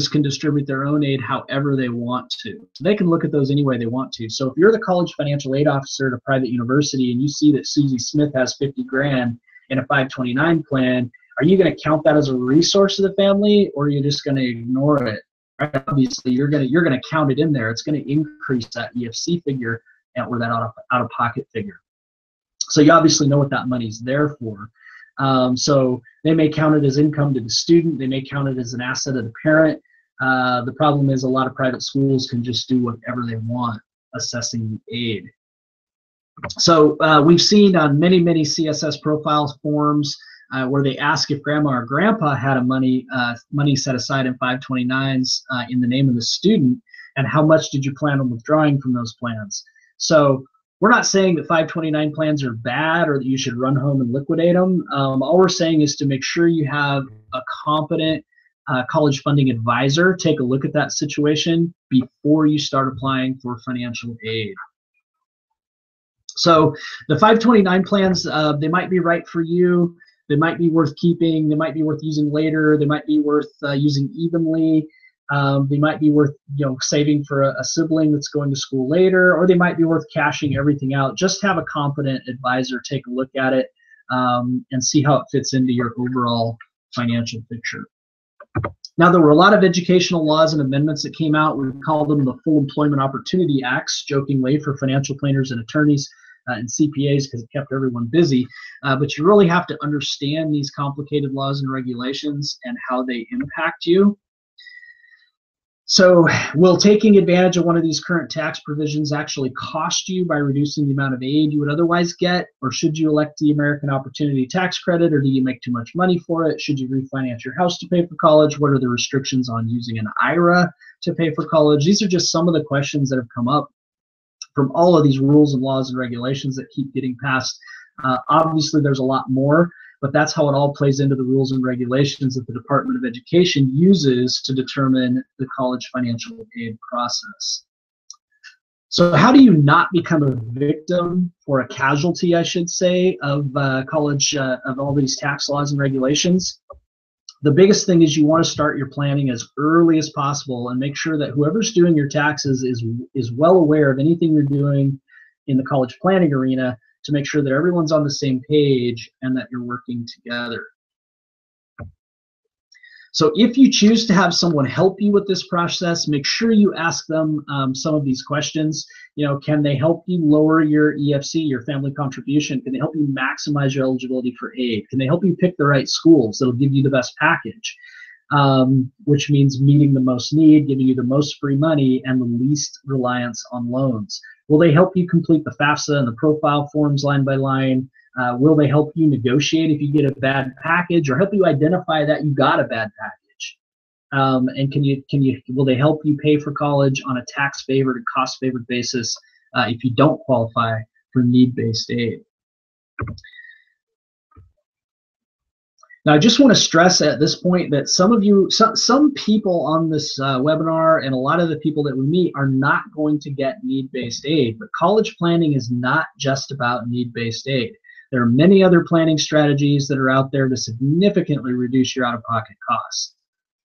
can distribute their own aid however they want to. So they can look at those any way they want to. So if you're the college financial aid officer at a private university and you see that Susie Smith has 50 grand in a 529 plan, are you going to count that as a resource of the family, or are you just going to ignore it? Right? Obviously, you're going to count it in there. It's going to increase that EFC figure or that out-of-pocket figure. So you obviously know what that money's there for. So they may count it as income to the student. They may count it as an asset of the parent. The problem is a lot of private schools can just do whatever they want assessing the aid. So we've seen on many CSS profiles forms where they ask if grandma or grandpa had a money set aside in 529s in the name of the student, and how much did you plan on withdrawing from those plans. So we're not saying that 529 plans are bad or that you should run home and liquidate them. All we're saying is to make sure you have a competent college funding advisor take a look at that situation before you start applying for financial aid. So the 529 plans, they might be right for you. They might be worth keeping. They might be worth using later. They might be worth using evenly. They might be worth saving for a sibling that's going to school later, or they might be worth cashing everything out. Just have a competent advisor take a look at it and see how it fits into your overall financial picture. Now, there were a lot of educational laws and amendments that came out. We called them the Full Employment Opportunity Acts, jokingly, for financial planners and attorneys and CPAs, because it kept everyone busy. But you really have to understand these complicated laws and regulations and how they impact you. So will taking advantage of one of these current tax provisions actually cost you by reducing the amount of aid you would otherwise get? Or should you elect the American Opportunity Tax Credit, or do you make too much money for it? Should you refinance your house to pay for college? What are the restrictions on using an IRA to pay for college? These are just some of the questions that have come up from all of these rules and laws and regulations that keep getting passed. Obviously, there's a lot more, but that's how it all plays into the rules and regulations that the Department of Education uses to determine the college financial aid process. So how do you not become a victim or a casualty, I should say, of college, of all these tax laws and regulations? The biggest thing is you want to start your planning as early as possible and make sure that whoever's doing your taxes is well aware of anything you're doing in the college planning arena, to make sure that everyone's on the same page and that you're working together. So if you choose to have someone help you with this process, make sure you ask them some of these questions. Can they help you lower your EFC, your family contribution? Can they help you maximize your eligibility for aid? Can they help you pick the right schools that'll give you the best package? Which means meeting the most need, giving you the most free money, and the least reliance on loans. Will they help you complete the FAFSA and the profile forms line by line? Will they help you negotiate if you get a bad package, or help you identify that you got a bad package? And will they help you pay for college on a tax favored and cost favored basis if you don't qualify for need-based aid? Now, I just want to stress at this point that some of you, some people on this webinar and a lot of the people that we meet are not going to get need-based aid, but college planning is not just about need-based aid. There are many other planning strategies that are out there to significantly reduce your out-of-pocket costs.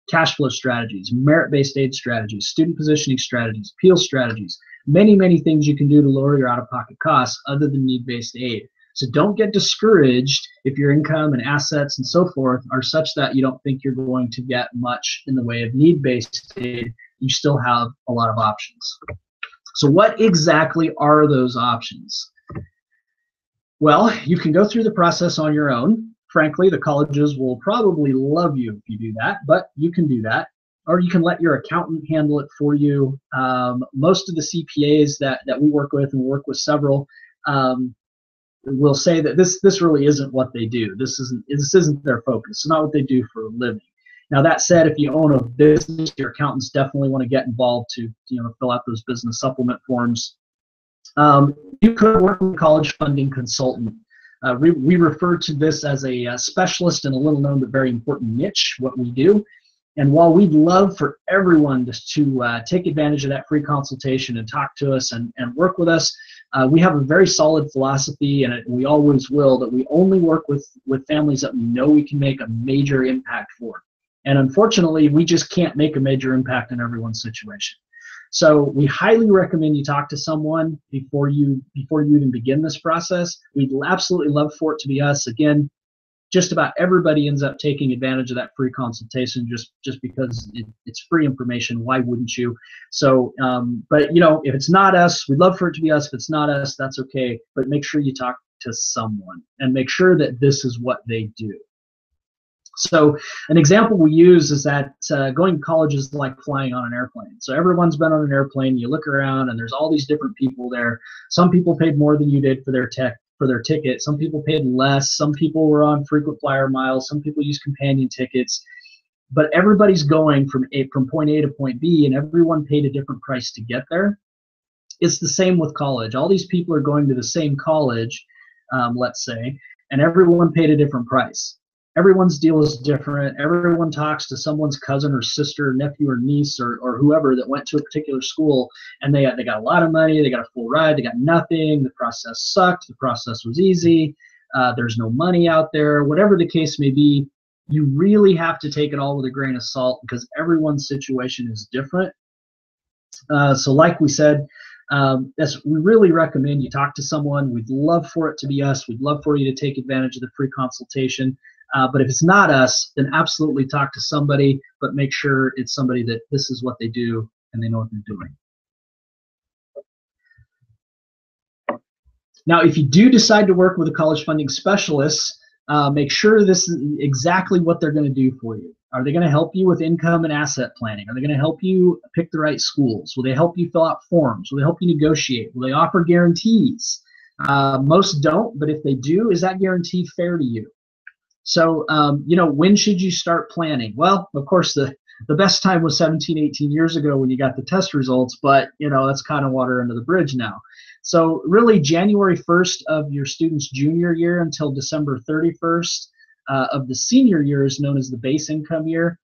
Cash flow strategies, merit-based aid strategies, student positioning strategies, appeal strategies, many, many things you can do to lower your out-of-pocket costs other than need-based aid. So don't get discouraged if your income and assets and so forth are such that you don't think you're going to get much in the way of need-based aid. You still have a lot of options. So what exactly are those options? Well, you can go through the process on your own. Frankly, the colleges will probably love you if you do that, but you can do that. Or you can let your accountant handle it for you. Most of the CPAs that we work with, and we work with several, will say that this really isn't what they do. This isn't their focus. It's not what they do for a living. Now that said, if you own a business, your accountants definitely want to get involved to fill out those business supplement forms. You could work with a college funding consultant. We refer to this as a specialist in a little known but very important niche, what we do. And while we'd love for everyone to take advantage of that free consultation and talk to us and work with us, we have a very solid philosophy, and we always will, that we only work with families that we know we can make a major impact for. And unfortunately, we just can't make a major impact in everyone's situation. So we highly recommend you talk to someone before you even begin this process. We'd absolutely love for it to be us. Again, just about everybody ends up taking advantage of that free consultation just because it's free information. Why wouldn't you? So, but if it's not us, we'd love for it to be us. If it's not us, that's okay. But make sure you talk to someone and make sure that this is what they do. So an example we use is that going to college is like flying on an airplane. So everyone's been on an airplane. You look around and there's all these different people there. Some people paid more than you did for their ticket. Some people paid less. Some people were on frequent flyer miles. Some people use companion tickets. But everybody's going from point A to point B, and everyone paid a different price to get there. It's the same with college. All these people are going to the same college, let's say, and everyone paid a different price. Everyone's deal is different. Everyone talks to someone's cousin or sister, nephew or niece or whoever that went to a particular school, and they got a lot of money, they got a full ride, they got nothing, the process sucked, the process was easy, there's no money out there. Whatever the case may be, you really have to take it all with a grain of salt because everyone's situation is different. So like we said, we really recommend you talk to someone. We'd love for it to be us. We'd love for you to take advantage of the free consultation. But if it's not us, then absolutely talk to somebody, but make sure it's somebody that this is what they do and they know what they're doing. Now, if you do decide to work with a college funding specialist, make sure this is exactly what they're going to do for you. Are they going to help you with income and asset planning? Are they going to help you pick the right schools? Will they help you fill out forms? Will they help you negotiate? Will they offer guarantees? Most don't, but if they do, is that guarantee fair to you? So, when should you start planning? Well, of course, the best time was 17, 18 years ago when you got the test results, but, that's kind of water under the bridge now. So really January 1st of your student's junior year until December 31st of the senior year is known as the base income year.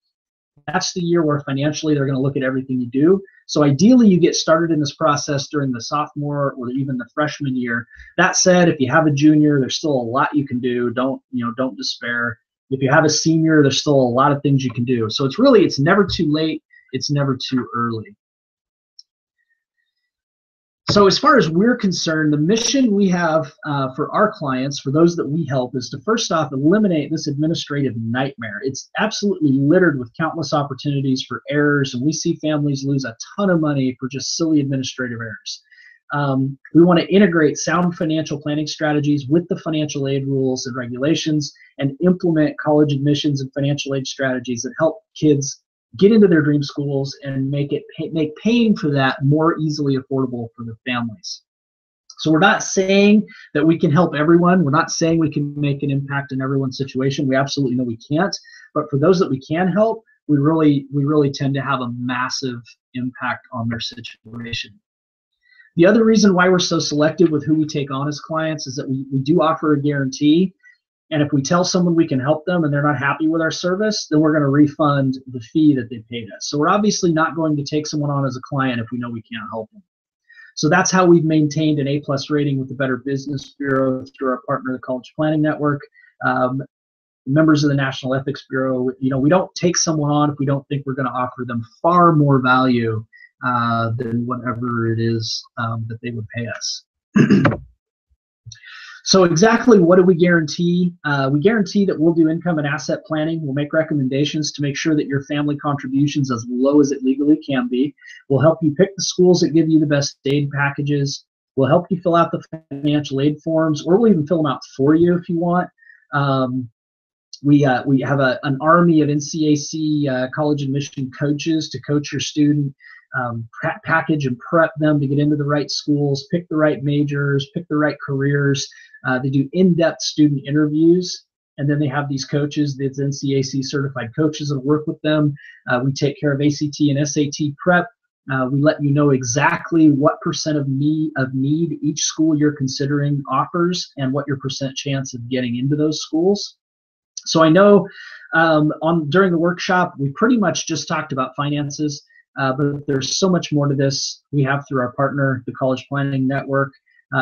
That's the year where financially they're going to look at everything you do. So ideally you get started in this process during the sophomore or even the freshman year. That said, if you have a junior, there's still a lot you can do. Don't despair. If you have a senior, there's still a lot of things you can do. So it's never too late. It's never too early. So as far as we're concerned, the mission we have for our clients, for those that we help, is to first off eliminate this administrative nightmare. It's absolutely littered with countless opportunities for errors, and we see families lose a ton of money for just silly administrative errors. We want to integrate sound financial planning strategies with the financial aid rules and regulations and implement college admissions and financial aid strategies that help kids get into their dream schools and make paying for that more easily affordable for the families. So we're not saying that we can help everyone. We're not saying we can make an impact in everyone's situation. We absolutely know we can't. But for those that we can help, we really tend to have a massive impact on their situation. The other reason why we're so selective with who we take on as clients is that we do offer a guarantee. And if we tell someone we can help them and they're not happy with our service, then we're going to refund the fee that they paid us. So we're obviously not going to take someone on as a client if we know we can't help them. So that's how we've maintained an A+ rating with the Better Business Bureau through our partner, the College Planning Network. Members of the National Ethics Bureau, we don't take someone on if we don't think we're going to offer them far more value than whatever it is that they would pay us. So exactly what do we guarantee? We guarantee that we'll do income and asset planning. We'll make recommendations to make sure that your family contribution's as low as it legally can be. We'll help you pick the schools that give you the best aid packages. We'll help you fill out the financial aid forms, or we'll even fill them out for you if you want. We have an army of NCAC college admission coaches to coach your student, package and prep them to get into the right schools, pick the right majors, pick the right careers. They do in-depth student interviews, and then they have these coaches, these NCAC certified coaches that work with them. We take care of ACT and SAT prep. We let you know exactly what percent of need each school you're considering offers and what your percent chance of getting into those schools. So I know during the workshop, we pretty much just talked about finances, but there's so much more to this we have through our partner, the College Planning Network.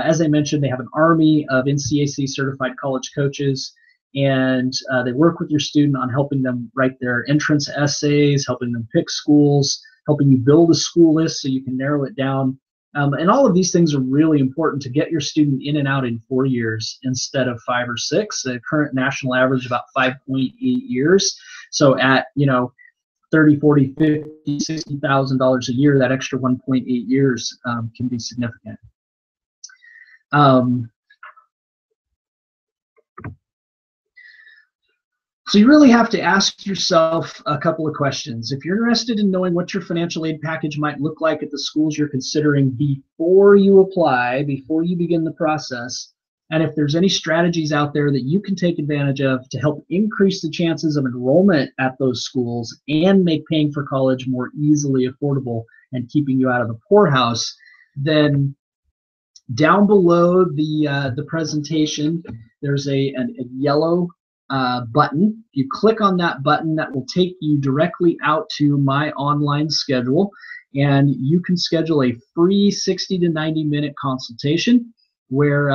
As I mentioned, they have an army of NCAC certified college coaches, and they work with your student on helping them write their entrance essays, helping them pick schools, helping you build a school list so you can narrow it down. And all of these things are really important to get your student in and out in 4 years instead of 5 or 6. The current national average about 5.8 years. So at $30, $40, $50, $60,000 a year, that extra 1.8 years can be significant. So you really have to ask yourself a couple of questions. If you're interested in knowing what your financial aid package might look like at the schools you're considering before you apply, before you begin the process, and if there's any strategies out there that you can take advantage of to help increase the chances of enrollment at those schools and make paying for college more easily affordable and keeping you out of the poorhouse, then down below the presentation, there's a yellow button. If you click on that button, that will take you directly out to my online schedule, and you can schedule a free 60 to 90-minute consultation where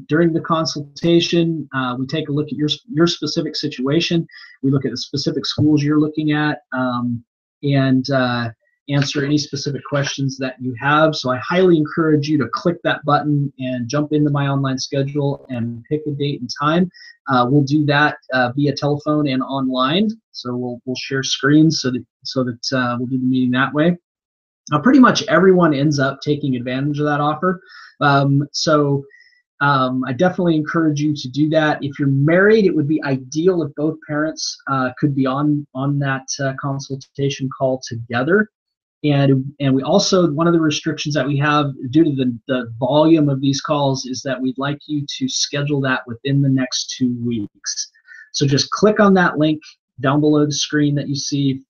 during the consultation, we take a look at your specific situation. We look at the specific schools you're looking at and answer any specific questions that you have. So I highly encourage you to click that button and jump into my online schedule and pick a date and time. We'll do that via telephone and online. So we'll share screens so that we'll do the meeting that way. Pretty much everyone ends up taking advantage of that offer. I definitely encourage you to do that. If you're married, it would be ideal if both parents could be on that consultation call together. And we also, one of the restrictions that we have due to the volume of these calls is that we'd like you to schedule that within the next 2 weeks. So just click on that link down below the screen that you see,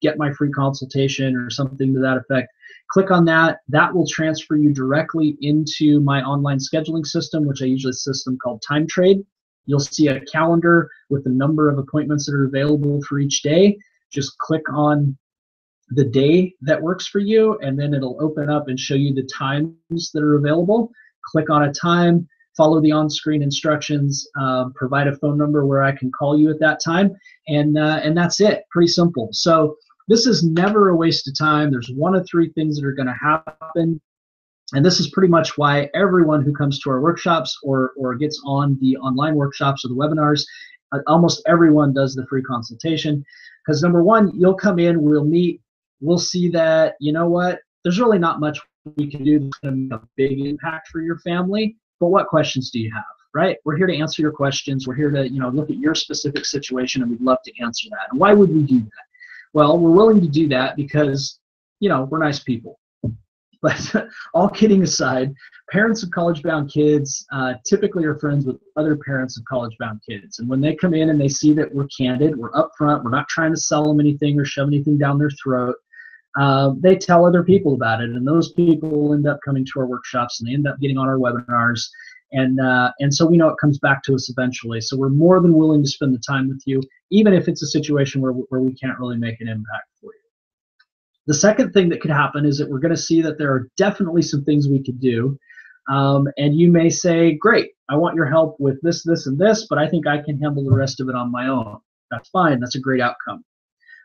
get my free consultation or something to that effect. Click on that. That will transfer you directly into my online scheduling system, which I use a system called TimeTrade. You'll see a calendar with the number of appointments that are available for each day. Just click on the day that works for you, and then it'll open up and show you the times that are available. Click on a time, follow the on-screen instructions, provide a phone number where I can call you at that time, and that's it. Pretty simple. So this is never a waste of time. There's 1 of 3 things that are going to happen, and this is pretty much why everyone who comes to our workshops or gets on the online workshops or the webinars, almost everyone does the free consultation. Because number one, you'll come in, we'll meet, we'll see that, you know what, there's really not much we can do that's going to make a big impact for your family, but what questions do you have, right? We're here to answer your questions. We're here to, look at your specific situation, and we'd love to answer that. And why would we do that? Well, we're willing to do that because, we're nice people. But all kidding aside, parents of college-bound kids typically are friends with other parents of college-bound kids. And when they come in and they see that we're candid, we're upfront, we're not trying to sell them anything or shove anything down their throat, they tell other people about it. And those people end up coming to our workshops, and they end up getting on our webinars. And so we know it comes back to us eventually. So we're more than willing to spend the time with you, even if it's a situation where we can't really make an impact for you. The second thing that could happen is that we're going to see that there are definitely some things we could do. And you may say, great, I want your help with this, this, and this, but I think I can handle the rest of it on my own. That's fine. That's a great outcome.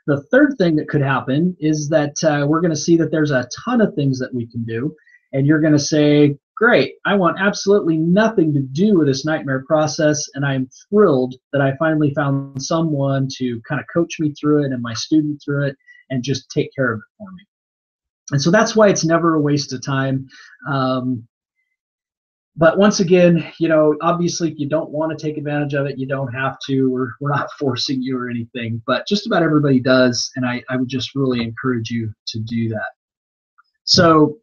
The third thing that could happen is that we're going to see that there's a ton of things that we can do. And you're going to say, great, I want absolutely nothing to do with this nightmare process. And I'm thrilled that I finally found someone to kind of coach me through it and my student through it and just take care of it for me. And so that's why it's never a waste of time. But once again, obviously, if you don't want to take advantage of it, you don't have to. We're not forcing you or anything, but just about everybody does, and I would just really encourage you to do that. So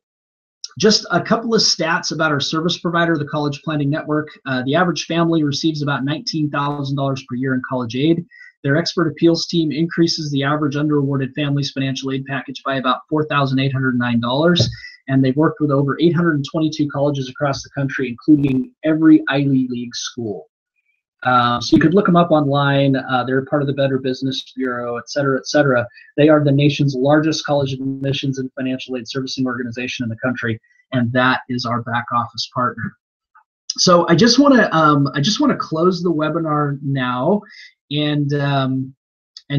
just a couple of stats about our service provider, the College Planning Network. The average family receives about $19,000 per year in college aid. Their expert appeals team increases the average underawarded family's financial aid package by about $4,809. And they've worked with over 822 colleges across the country, including every Ivy League school. So you could look them up online. They're part of the Better Business Bureau, et cetera, et cetera. They are the nation's largest college admissions and financial aid servicing organization in the country, and that is our back office partner. So I just want to close the webinar now, and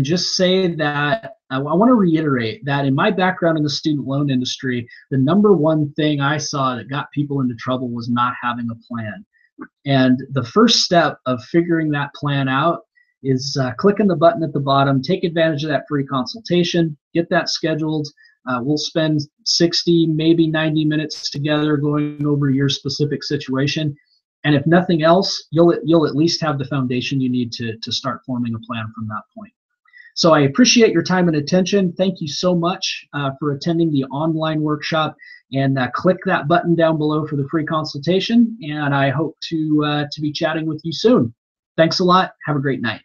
just say that I want to reiterate that in my background in the student loan industry, the number one thing I saw that got people into trouble was not having a plan. And the first step of figuring that plan out is clicking the button at the bottom, take advantage of that free consultation, get that scheduled. We'll spend 60, maybe 90 minutes together going over your specific situation. And if nothing else, you'll at least have the foundation you need to start forming a plan from that point. So I appreciate your time and attention. Thank you so much for attending the online workshop, and click that button down below for the free consultation, and I hope to be chatting with you soon. Thanks a lot. Have a great night.